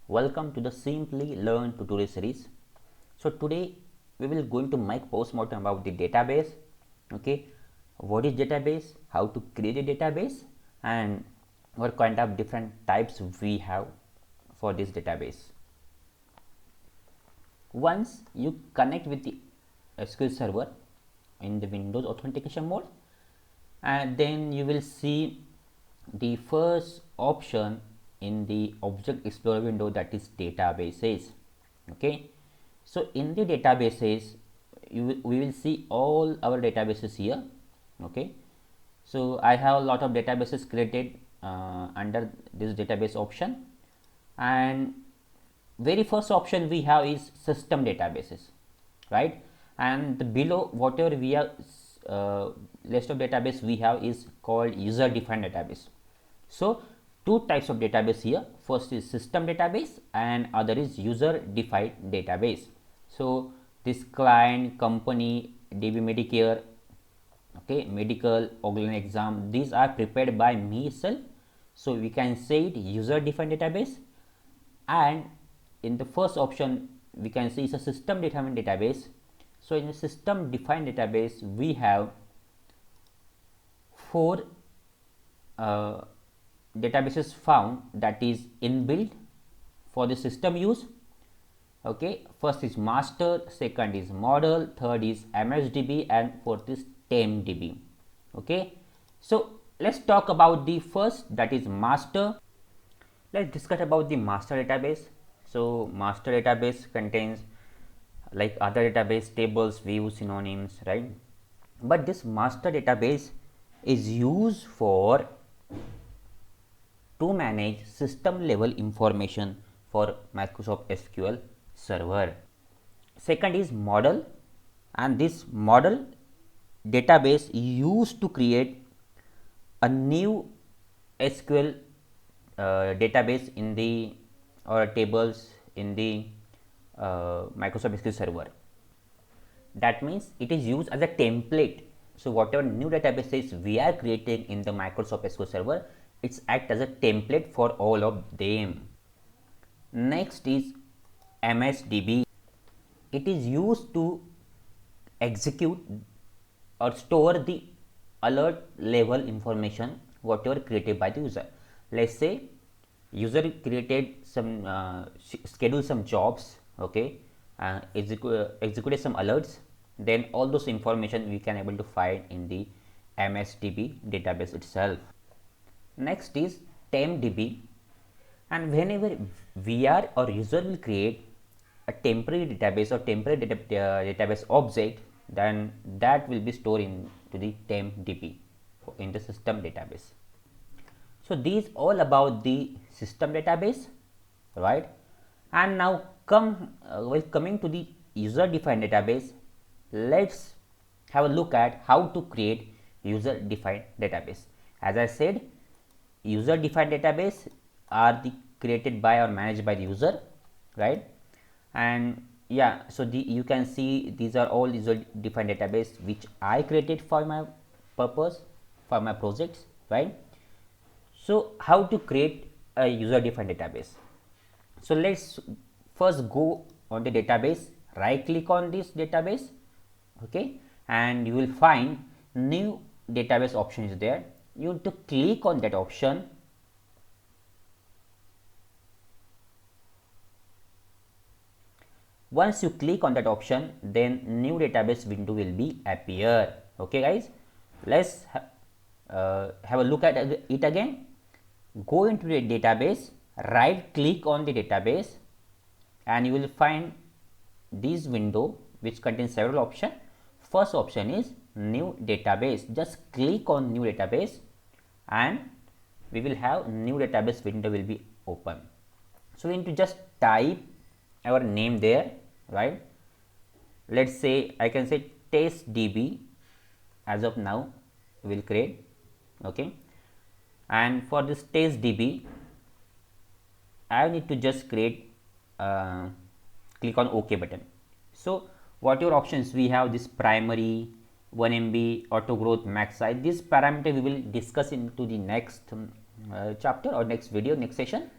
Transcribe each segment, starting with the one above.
Welcome to the Simply Learn tutorial series. So today we will going to make postmortem about the database. Okay, what is database, how to create a database, and what kind of different types we have for this database. Once you connect with the SQL server in the Windows authentication mode, and then you will see the first option in the Object Explorer window, that is databases. Okay, so in the databases we will see all our databases here. Okay, so I have a lot of databases created under this database option, and very first option we have is system databases, right? And below whatever we have list of database we have is called user defined database. So two types of database here, first is system database and other is user defined database. So this client, company, DB Medicare, okay, medical, online exam, these are prepared by me itself, so we can say it user defined database. And in the first option we can see it's a system defined database. So in the system defined database we have four databases found, that is inbuilt for the system use. Okay, first is master, second is model, third is MSDB, and fourth is TempDB. Okay, so let's talk about the first, that is master. Let's discuss about the master database. So master database contains like other database tables, views, synonyms, right? But this master database is used for to manage system level information for Microsoft SQL Server. Second is model, and this model database used to create a new SQL database in the or tables in the Microsoft SQL Server. That means it is used as a template. So whatever new databases we are creating in the Microsoft SQL Server, it's act as a template for all of them. Next is MSDB. It is used to execute or store the alert level information whatever created by the user. Let's say user created some schedule some jobs, okay, executed some alerts, then all those information we can able to find in the MSDB database itself. Next is TempDB, and whenever VR or user will create a temporary database or temporary database object, then that will be stored into the TempDB in the system database. So these all about the system database, right? And now coming to the user defined database, let's have a look at how to create user defined database. As I said, user defined database are the created by or managed by the user, right? And yeah, so you can see these are all user defined database which I created for my purpose, for my projects, right? So how to create a user defined database? So let's first go on the database, right click on this database, okay, and you will find new database option is there. You have to click on that option. Once you click on that option, then new database window will be appear. Okay guys, let's have a look at it again. Go into the database, right click on the database, and you will find this window which contains several options. First option is new database. Just click on new database and we will have new database window will be open. So we need to just type our name there, right? Let's say I can say TestDB. As of now we will create, okay, and for this TestDB I need to just create click on OK button. So what your options we have, this primary, 1 MB, auto growth, max size. This parameter we will discuss into the next chapter or next video, next session,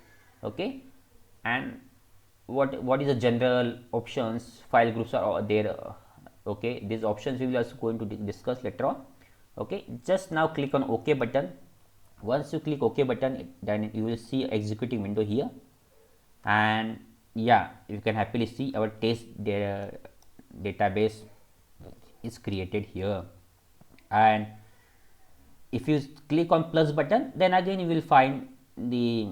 okay. and what is the general options file groups are there. Okay, these options we will also going to discuss later on. Okay, just now click on OK button. Once you click OK button, then you will see executing window here, and yeah, you can happily see our test database is created here. And if you click on plus button, then again you will find the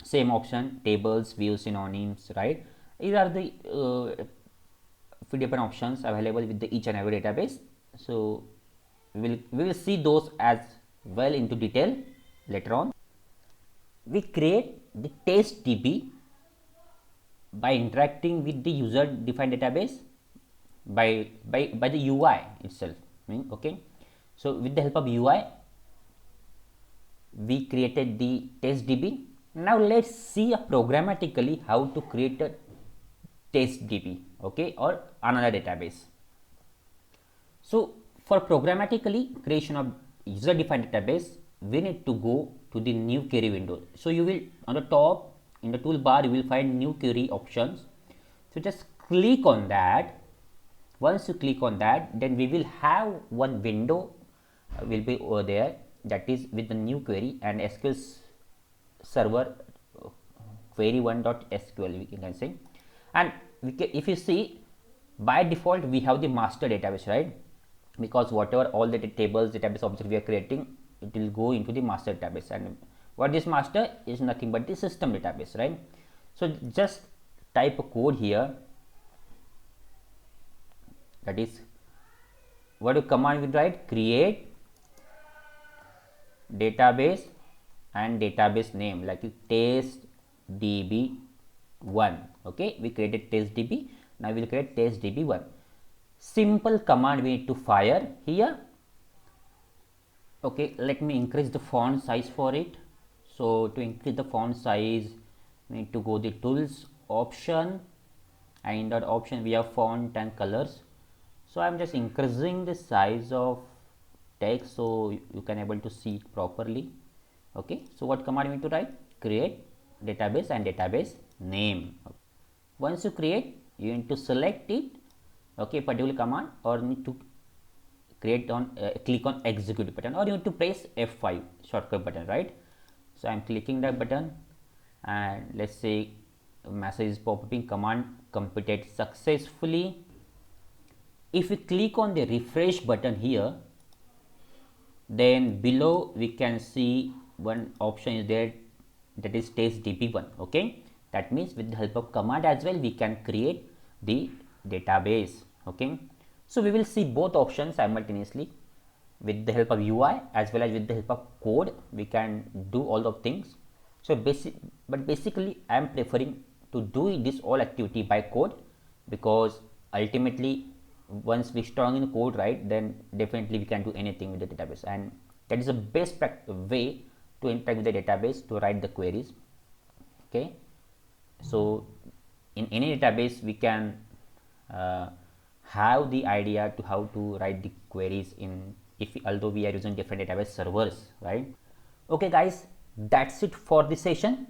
same option, tables, views, synonyms, right? These are the few different options available with each and every database. So we will see those as well into detail later on. We create the test DB by interacting with the user defined database by the UI itself. Okay, so with the help of UI we created the test DB. Now let's see programmatically how to create a test DB, okay, or another database. So for programmatically creation of user defined database, we need to go to the new query window. So you will on the top in the toolbar you will find new query options. So just click on that. Once you click on that, then we will have one window will be over there, that is with the new query and SQL server query1.sql we can say. And if you see, by default we have the master database, right? Because whatever all the tables database object we are creating, it will go into the master database. And what is master is nothing but the system database, right? So just type a code here, that is what you command will write, create database and database name like test db1. okay, we created test db. Now we will create test db1. Simple command we need to fire here. Okay, let me increase the font size for it. So to increase the font size, we need to go the tools option, and in that option we have font and colors. So I am just increasing the size of text so you can able to see it properly. Okay, so what command you need to write? Create database and database name. Once you create, you need to select it, okay, particular command, or need to create on click on execute button, or you need to press F5 shortcut button, right? So I am clicking that button, and let's say a message is popping, command completed successfully. If we click on the refresh button here, then below we can see one option is there, that is test db1. okay, that means with the help of command as well we can create the database. Okay, so we will see both options simultaneously with the help of UI as well as with the help of code. We can do all of things. So basically I am preferring to do this all activity by code, because ultimately once we strong in code, right, then definitely we can do anything with the database, and that is the best way to interact with the database to write the queries. Okay, so in any database we can have the idea to how to write the queries in, although we are using different database servers, right? Okay guys, that's it for this session,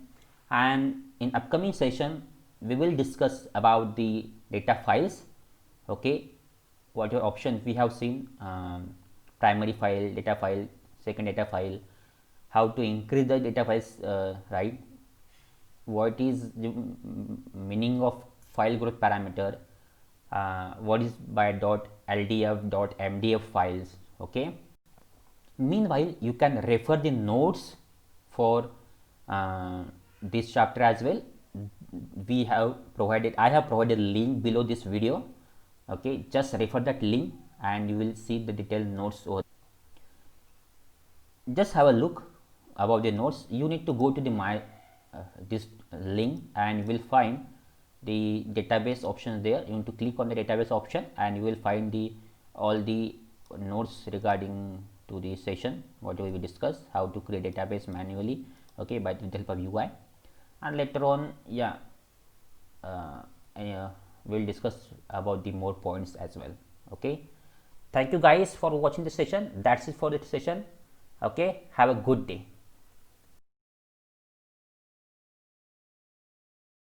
and in upcoming session we will discuss about the data files. Okay, what your options we have seen, primary file, data file, second data file, how to increase the data files, right? What is the meaning of file growth parameter, what is by .ldf, .mdf files. Okay, meanwhile you can refer the notes for this chapter as well. We have provided, I have provided link below this video. Okay, just refer that link and you will see the detailed notes over. Just have a look about the notes. You need to go to the this link and you will find the database options there. You need to click on the database option and you will find the all the notes regarding to the session whatever we discussed, how to create database manually, okay, by the help of UI. And later on, yeah, we'll discuss about the more points as well. Okay, thank you guys for watching this session. That's it for this session. Okay, have a good day.